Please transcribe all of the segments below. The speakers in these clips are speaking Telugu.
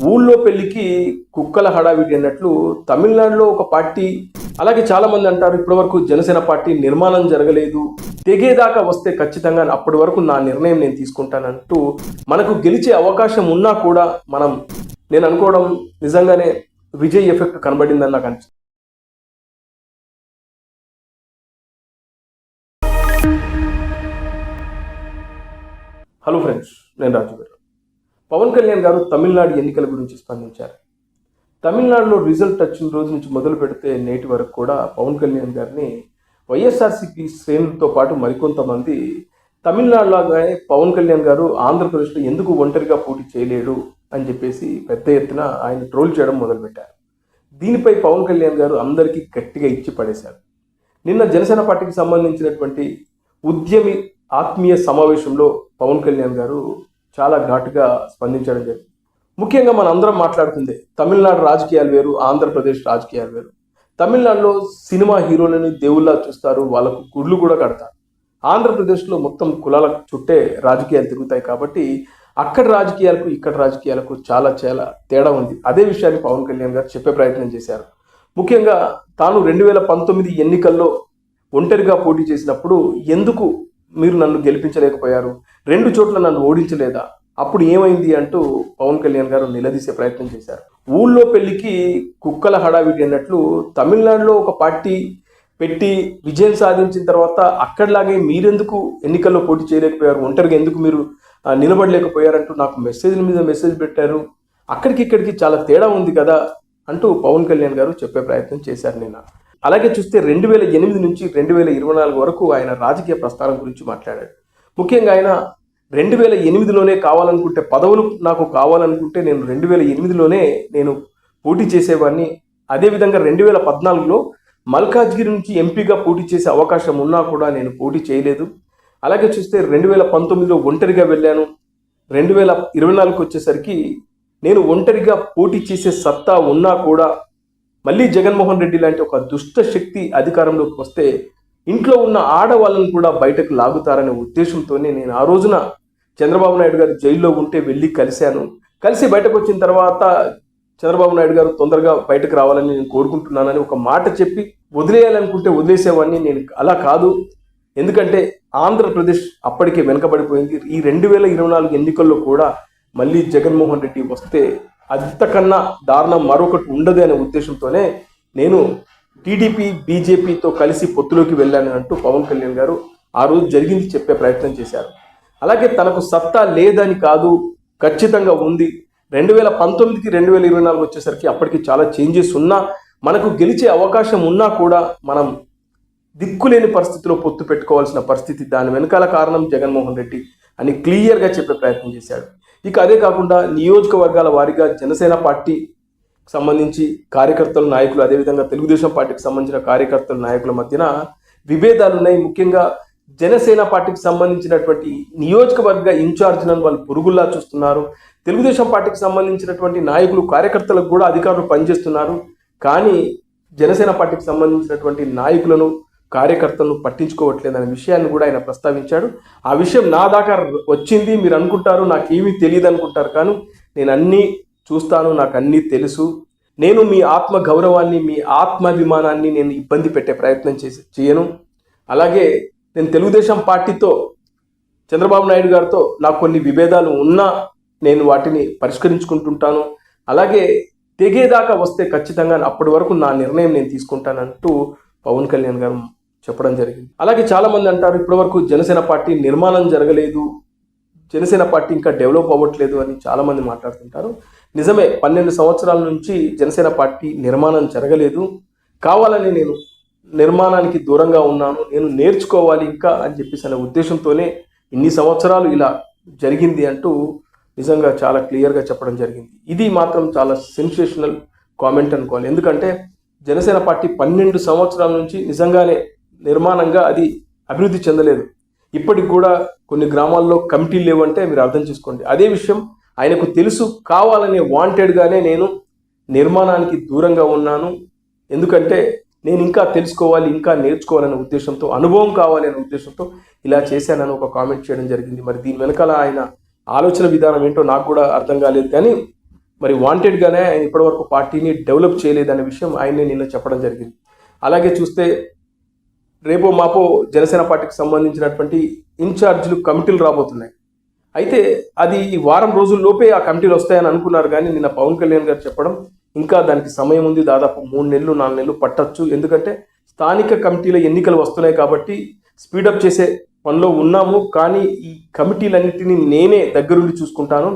ఊళ్ళో పెళ్లికి కుక్కల హడావిడి అన్నట్లు తమిళనాడులో ఒక పార్టీ, అలాగే చాలా మంది అంటారు ఇప్పటివరకు జనసేన పార్టీ నిర్మాణం జరగలేదు, తెగేదాకా వస్తే ఖచ్చితంగా అప్పటి వరకు నా నిర్ణయం నేను తీసుకుంటానంటూ మనకు గెలిచే అవకాశం ఉన్నా కూడా నేను అనుకోవడం నిజంగానే విజయ్ ఎఫెక్ట్ కనబడిందని నాకు అనిపిస్తుంది. హలో ఫ్రెండ్స్, నేను రాజు గారు. పవన్ కళ్యాణ్ గారు తమిళనాడు ఎన్నికల గురించి స్పందించారు. తమిళనాడులో రిజల్ట్ వచ్చిన రోజు నుంచి మొదలు పెడితే నేటి వరకు కూడా పవన్ కళ్యాణ్ గారిని వైఎస్ఆర్సీపీ శ్రేణులతో పాటు మరికొంతమంది తమిళనాడులాగానే పవన్ కళ్యాణ్ గారు ఆంధ్రప్రదేశ్లో ఎందుకు ఒంటరిగా పోటీ చేయలేడు అని చెప్పేసి పెద్ద ఎత్తున ఆయన ట్రోల్ చేయడం మొదలుపెట్టారు. దీనిపై పవన్ కళ్యాణ్ గారు అందరికీ గట్టిగా ఇచ్చి పడేశారు. నిన్న జనసేన పార్టీకి సంబంధించినటువంటి ఉద్యమి ఆత్మీయ సమావేశంలో పవన్ కళ్యాణ్ గారు చాలా ఘాటుగా స్పందించడం జరిగింది. ముఖ్యంగా మన అందరం మాట్లాడుతుంది తమిళనాడు రాజకీయాలు వేరు, ఆంధ్రప్రదేశ్ రాజకీయాలు వేరు. తమిళనాడులో సినిమా హీరోలని దేవుళ్ళ చూస్తారు, వాళ్ళకు గుళ్ళు కూడా కడతారు. ఆంధ్రప్రదేశ్లో మొత్తం కులాల చుట్టే రాజకీయాలు తిరుగుతాయి కాబట్టి అక్కడ రాజకీయాలకు ఇక్కడ రాజకీయాలకు చాలా చాలా తేడా ఉంది. అదే విషయాన్ని పవన్ కళ్యాణ్ గారు చెప్పే ప్రయత్నం చేశారు. ముఖ్యంగా తాను 2019 ఎన్నికల్లో ఒంటరిగా పోటీ చేసినప్పుడు ఎందుకు మీరు నన్ను గెలిపించలేకపోయారు, 2 చోట్ల నన్ను ఓడించలేదా, అప్పుడు ఏమైంది అంటూ పవన్ కళ్యాణ్ గారు నిలదీసే ప్రయత్నం చేశారు. ఊళ్ళో పెళ్లికి కుక్కల హడావిడి అన్నట్లు తమిళనాడులో ఒక పార్టీ పెట్టి విజయం సాధించిన తర్వాత అక్కడిలాగే మీరెందుకు ఎన్నికల్లో పోటీ చేయలేకపోయారు, ఒంటరిగా ఎందుకు మీరు నిలబడలేకపోయారంటూ నాకు మెసేజ్ల మీద మెసేజ్ పెట్టారు, అక్కడికి ఇక్కడికి చాలా తేడా ఉంది కదా అంటూ పవన్ కళ్యాణ్ గారు చెప్పే ప్రయత్నం చేశారు నిన్న. అలాగే చూస్తే 2008 నుంచి 2024 వరకు ఆయన రాజకీయ ప్రస్థానం గురించి మాట్లాడాడు. ముఖ్యంగా ఆయన 2008లోనే కావాలనుకుంటే, పదవులు నాకు కావాలనుకుంటే నేను 2008లోనే నేను పోటీ చేసేవాడిని. అదేవిధంగా 2014లో మల్కాజ్గిరి నుంచి ఎంపీగా పోటీ చేసే అవకాశం ఉన్నా కూడా నేను పోటీ చేయలేదు. అలాగే చూస్తే 2019లో ఒంటరిగా వెళ్ళాను. 2024కి వచ్చేసరికి నేను ఒంటరిగా పోటీ చేసే సత్తా ఉన్నా కూడా మళ్ళీ జగన్మోహన్ రెడ్డి లాంటి ఒక దుష్ట శక్తి అధికారంలోకి వస్తే ఇంట్లో ఉన్న ఆడవాళ్ళను కూడా బయటకు లాగుతారనే ఉద్దేశంతోనే నేను ఆ రోజున చంద్రబాబు నాయుడు గారు జైల్లో ఉంటే వెళ్ళి కలిసి బయటకు వచ్చిన తర్వాత చంద్రబాబు నాయుడు గారు తొందరగా బయటకు రావాలని నేను కోరుకుంటున్నానని ఒక మాట చెప్పి వదిలేయాలనుకుంటే వదిలేసేవాడిని. నేను అలా కాదు, ఎందుకంటే ఆంధ్రప్రదేశ్ అప్పటికే వెనకబడిపోయింది. ఈ 2024 ఎన్నికల్లో కూడా మళ్ళీ జగన్మోహన్ రెడ్డి వస్తే అంతకన్నా దారుణం మరొకటి ఉండదు అనే ఉద్దేశంతోనే నేను టీడీపీ బీజేపీతో కలిసి పొత్తులోకి వెళ్ళాను అంటూ పవన్ కళ్యాణ్ గారు ఆ రోజు జరిగింది చెప్పే ప్రయత్నం చేశారు. అలాగే తనకు సత్తా లేదని కాదు, ఖచ్చితంగా ఉంది. 2019కి 2024 వచ్చేసరికి అప్పటికి చాలా చేంజెస్ ఉన్నా, మనకు గెలిచే అవకాశం ఉన్నా కూడా మనం దిక్కులేని పరిస్థితిలో పొత్తు పెట్టుకోవాల్సిన పరిస్థితి, దాని వెనకాల కారణం జగన్మోహన్ రెడ్డి అని క్లియర్గా చెప్పే ప్రయత్నం చేశాడు. ఇక అదే కాకుండా నియోజకవర్గాల వారీగా జనసేన పార్టీకి సంబంధించి కార్యకర్తల నాయకులు, అదేవిధంగా తెలుగుదేశం పార్టీకి సంబంధించిన కార్యకర్తల నాయకుల మధ్యన విభేదాలు ఉన్నాయి. ముఖ్యంగా జనసేన పార్టీకి సంబంధించినటువంటి నియోజకవర్గ ఇన్ఛార్జ్లను వాళ్ళు పురుగుల్లా చూస్తున్నారు. తెలుగుదేశం పార్టీకి సంబంధించినటువంటి నాయకులు కార్యకర్తలకు కూడా అధికారులు పనిచేస్తున్నారు. కానీ జనసేన పార్టీకి సంబంధించినటువంటి నాయకులను కార్యకర్తలను పట్టించుకోవట్లేదనే విషయాన్ని కూడా ఆయన ప్రస్తావించాడు. ఆ విషయం నా దాకా వచ్చింది, మీరు అనుకుంటారు నాకేమీ తెలియదు అనుకుంటారు, కానీ నేను అన్నీ చూస్తాను, నాకు అన్నీ తెలుసు. నేను మీ ఆత్మ గౌరవాన్ని, మీ ఆత్మాభిమానాన్ని నేను ఇబ్బంది పెట్టే ప్రయత్నం చేయను. అలాగే నేను తెలుగుదేశం పార్టీతో, చంద్రబాబు నాయుడు గారితో నాకు కొన్ని విభేదాలు ఉన్నా నేను వాటిని పరిష్కరించుకుంటుంటాను. అలాగే తెగేదాకా వస్తే ఖచ్చితంగా అప్పటి వరకు నా నిర్ణయం నేను తీసుకుంటానంటూ పవన్ కళ్యాణ్ గారు చెప్పడం జరిగింది. అలాగే చాలా మంది అంటారు ఇప్పటివరకు జనసేన పార్టీ నిర్మాణం జరగలేదు, జనసేన పార్టీ ఇంకా డెవలప్ అవ్వట్లేదు అని చాలా మంది మాట్లాడుతుంటారు. నిజమే, 12 సంవత్సరాల నుంచి జనసేన పార్టీ నిర్మాణం జరగలేదు. కావాలని నేను నిర్మాణానికి దూరంగా ఉన్నాను, నేను నేర్చుకోవాలి ఇంకా అని చెప్పేసి అనే ఉద్దేశంతోనే ఇన్ని సంవత్సరాలు ఇలా జరిగింది అంటూ నిజంగా చాలా క్లియర్గా చెప్పడం జరిగింది. ఇది మాత్రం చాలా సెన్సేషనల్ కామెంట్ అనుకోవాలి. ఎందుకంటే జనసేన పార్టీ 12 సంవత్సరాల నుంచి నిజంగానే నిర్మాణంగా అది అభివృద్ధి చెందలేదు. ఇప్పటికి కూడా కొన్ని గ్రామాల్లో కమిటీలు లేవంటే మీరు అర్థం చేసుకోండి. అదే విషయం ఆయనకు తెలుసు. కావాలనే వాంటెడ్గానే నేను నిర్మాణానికి దూరంగా ఉన్నాను, ఎందుకంటే నేను ఇంకా తెలుసుకోవాలి, ఇంకా నేర్చుకోవాలనే ఉద్దేశంతో, అనుభవం కావాలి అనే ఉద్దేశంతో ఇలా చేశానని ఒక కామెంట్ చేయడం జరిగింది. మరి దీని వెనకాల ఆయన ఆలోచన విధానం ఏంటో నాకు కూడా అర్థం కాలేదు. కానీ మరి వాంటెడ్గానే ఆయన ఇప్పటివరకు పార్టీని డెవలప్ చేయలేదనే విషయం ఆయనే నిన్న చెప్పడం జరిగింది. అలాగే చూస్తే రేపో మాపో జనసేన పార్టీకి సంబంధించినటువంటి ఇన్ఛార్జీలు కమిటీలు రాబోతున్నాయి. అయితే అది ఈ వారం రోజుల్లోపే ఆ కమిటీలు వస్తాయని అనుకున్నారు, కానీ నిన్న పవన్ కళ్యాణ్ గారు చెప్పడం ఇంకా దానికి సమయం ఉంది, దాదాపు 3 నెలలు 4 నెలలు పట్టచ్చు. ఎందుకంటే స్థానిక కమిటీల ఎన్నికలు వస్తున్నాయి కాబట్టి స్పీడప్ చేసే పనిలో ఉన్నాము, కానీ ఈ కమిటీలన్నింటినీ నేనే దగ్గరుండి చూసుకుంటాను,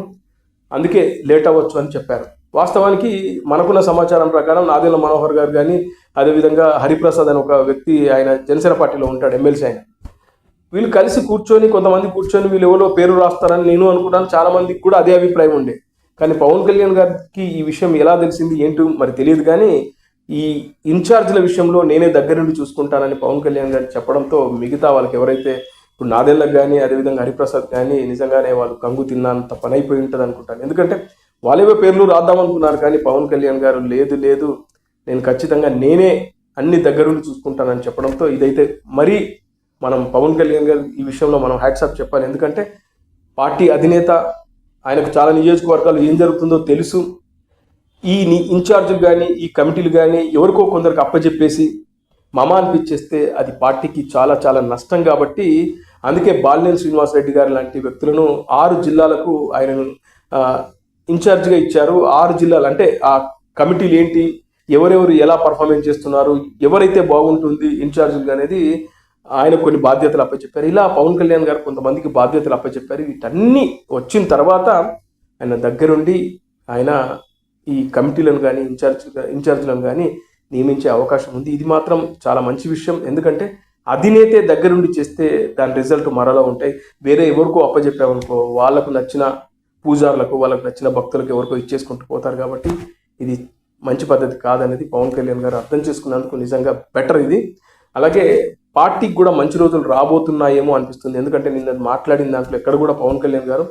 అందుకే లేట్ అవ్వచ్చు అని చెప్పారు. వాస్తవానికి మనకున్న సమాచారం ప్రకారం నాదెళ్ల మనోహర్ గారు కానీ, అదేవిధంగా హరిప్రసాద్ అని ఒక వ్యక్తి, ఆయన జనసేన పార్టీలో ఉంటాడు, ఎమ్మెల్సీ ఆయన, వీళ్ళు కలిసి కూర్చొని కొంతమంది కూర్చొని వీళ్ళు ఎవరో పేరు రాస్తారని నేను అనుకున్నాను. చాలా మందికి కూడా అదే అభిప్రాయం ఉండే. కానీ పవన్ కళ్యాణ్ గారికి ఈ విషయం ఎలా తెలిసింది ఏంటో మరి తెలియదు, కానీ ఈ ఇన్ఛార్జ్ల విషయంలో నేనే దగ్గర నుండి చూసుకుంటానని పవన్ కళ్యాణ్ గారు చెప్పడంతో మిగతా వాళ్ళకి ఎవరైతే ఇప్పుడు నాదెళ్ళకు కానీ అదేవిధంగా హరిప్రసాద్ కానీ నిజంగానే వాళ్ళు కంగు తిన్నంత పని అయిపోయి ఉంటుంది అనుకుంటాను. ఎందుకంటే వాళ్ళేవో పేర్లు రాద్దామనుకున్నారు, కానీ పవన్ కళ్యాణ్ గారు లేదు లేదు నేను ఖచ్చితంగా నేనే అన్ని దగ్గరుండి చూసుకుంటానని చెప్పడంతో ఇదైతే మరీ మనం పవన్ కళ్యాణ్ గారు ఈ విషయంలో మనం హ్యాట్సాప్ చెప్పాలి. ఎందుకంటే పార్టీ అధినేత, ఆయనకు చాలా నియోజకవర్గాలు ఏం జరుగుతుందో తెలుసు. ఈ ఇన్ఛార్జీలు కానీ ఈ కమిటీలు కానీ ఎవరికో కొందరికి అప్పచెప్పేసి మమ అనిపించేస్తే అది పార్టీకి చాలా చాలా నష్టం. కాబట్టి అందుకే బాలినేని శ్రీనివాసరెడ్డి గారు లాంటి వ్యక్తులను 6 జిల్లాలకు ఆయనను ఇన్ఛార్జిగా ఇచ్చారు. 6 జిల్లాలు అంటే ఆ కమిటీలు ఏంటి, ఎవరెవరు ఎలా పర్ఫార్మెన్స్ చేస్తున్నారు, ఎవరైతే బాగుంటుంది ఇన్ఛార్జీలు అనేది ఆయన కొన్ని బాధ్యతలు అప్పచెప్పారు. ఇలా పవన్ కళ్యాణ్ గారు కొంతమందికి బాధ్యతలు అప్పచెప్పారు. వీటన్నీ వచ్చిన తర్వాత ఆయన దగ్గరుండి ఆయన ఈ కమిటీలను కానీ ఇన్ఛార్జీలను కానీ నియమించే అవకాశం ఉంది. ఇది మాత్రం చాలా మంచి విషయం. ఎందుకంటే అధినేతే దగ్గరుండి చేస్తే దాని రిజల్ట్ మరలా ఉంటాయి. వేరే ఎవరికో అప్పచెప్పామనుకో వాళ్ళకు నచ్చిన పూజారులకు, వాళ్ళకు నచ్చిన భక్తులకు ఎవరికో ఇచ్చేసుకుంటూ పోతారు. కాబట్టి ఇది మంచి పద్ధతి కాదనేది పవన్ కళ్యాణ్ గారు అర్థం చేసుకున్నందుకు నిజంగా బెటర్ ఇది. అలాగే పార్టీకి కూడా మంచి రోజులు రాబోతున్నాయేమో అనిపిస్తుంది. ఎందుకంటే నిన్న మాట్లాడిన దాంట్లో ఎక్కడ కూడా పవన్ కళ్యాణ్ గారు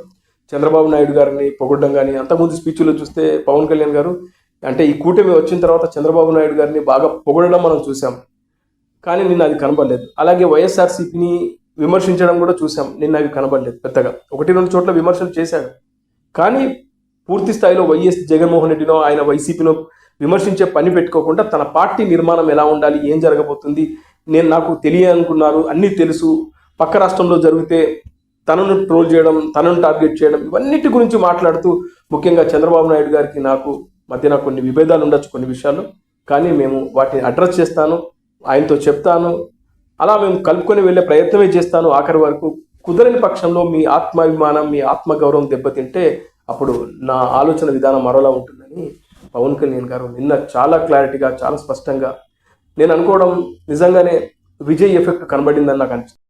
చంద్రబాబు నాయుడు గారిని పొగడ్డం కానీ, అంతకుముందు స్పీచ్లో చూస్తే పవన్ కళ్యాణ్ గారు అంటే ఈ కూటమి వచ్చిన తర్వాత చంద్రబాబు నాయుడు గారిని బాగా పొగడడం మనం చూసాం, కానీ నిన్న అది కనబడలేదు. అలాగే వైఎస్ఆర్సీపీని విమర్శించడం కూడా చూసాం, నిన్న అవి కనబడలేదు. పెద్దగా 1-2 చోట్ల విమర్శలు చేశాడు, కానీ పూర్తి స్థాయిలో వైఎస్ జగన్మోహన్ రెడ్డినో ఆయన వైసీపీనో విమర్శించే పని పెట్టుకోకుండా తన పార్టీ నిర్మాణం ఎలా ఉండాలి, ఏం జరగబోతుంది, నాకు తెలియనుకున్నారు, అన్నీ తెలుసు, పక్క రాష్ట్రంలో జరిగితే తనను ట్రోల్ చేయడం, తనను టార్గెట్ చేయడం, ఇవన్నిటి గురించి మాట్లాడుతూ ముఖ్యంగా చంద్రబాబు నాయుడు గారికి నాకు మధ్యన కొన్ని విభేదాలు ఉండొచ్చు కొన్ని విషయాల్లో, కానీ మేము వాటిని అడ్రస్ చేస్తాను, ఆయనతో చెప్తాను, అలా మేము కలుపుకొని వెళ్ళే ప్రయత్నమే చేస్తాను. ఆఖరి వరకు కుదరని పక్షంలో మీ ఆత్మాభిమానం, మీ ఆత్మగౌరవం దెబ్బతింటే అప్పుడు నా ఆలోచన విధానం మరోలా ఉంటుందని పవన్ కళ్యాణ్ గారు నిన్న చాలా క్లారిటీగా, చాలా స్పష్టంగా, నేను అనుకోవడం నిజంగానే విజయ్ ఎఫెక్ట్ కనబడిందని నాకు అనిపిస్తుంది.